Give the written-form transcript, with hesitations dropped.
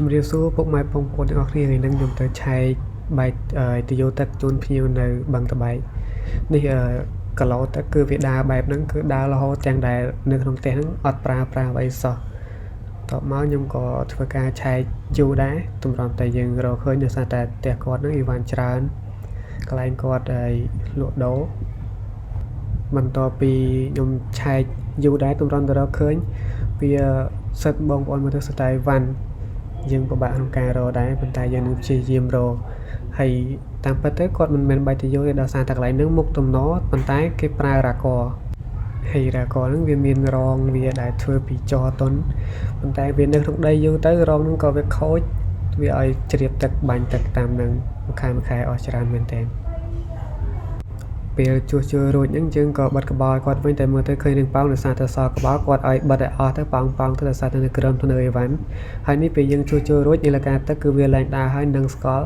ជំរាបសួរពុកម៉ែបងប្អូនទាំងអស់គ្នាថ្ងៃនេះខ្ញុំទៅឆែកបែកទៅយកទឹកជូនភ្ញៀវនៅបឹងត្បែកនេះគីឡូទឹកគឺវាដើរបែបហ្នឹងគឺដើររហូតទាំងដែលនៅក្នុងផ្ទះហ្នឹងអត់ប្រើអីសោះតបមកខ្ញុំក៏ធ្វើការឆែកយូរដែរទម្រាំតែយើងរកឃើញដោយសារតែផ្ទះគាត់ហ្នឹងអីវ៉ាន់ច្រើនកន្លែងគាត់លក់ដូរបន្ទាប់ពីខ្ញុំឆែកយូរដែរទម្រាំតែរកឃើញវាសិតបងប្អូនមើលទៅសិតតែអីវ៉ាន់យើងពិបាកក្នុងការរកដែរប៉ុន្តែយើងនឹងព្យាយាមរកហើយតាមពិតទៅគាត់មិនមែនបែកទៅយកទេដោយសារតែកន្លែងហ្នឹងមុខទំនប៉ុន្តែគេប្រើរ៉ាកហើយរ៉ាកហ្នឹងវាមានរងវាដែលធ្វើពីចតុនប៉ុន្តែវានៅក្នុងដីយូរទៅរងហ្នឹងក៏វាខូចវាឲ្យជ្រាបទឹកបាញ់ទឹកតាមហ្នឹងមួយខែអស់ច្រើនមែនតើពេលជួសជុលរួចហ្នឹងយើងក៏បិទក្បាលគាត់វិញតែមើលទៅឃើញរឿងប៉ោងដោយសារតែសល់ក្បាលគាត់ឲ្យបិទឲ្យអស់ទៅប៉ោងទៅដោយសារតែនៅក្រោមធ្នើអីវ៉ាន់ហើយនេះពេលយើងជួសជុលរួចនីលការទឹកគឺវាឡើងដើរហើយនឹងស្កល់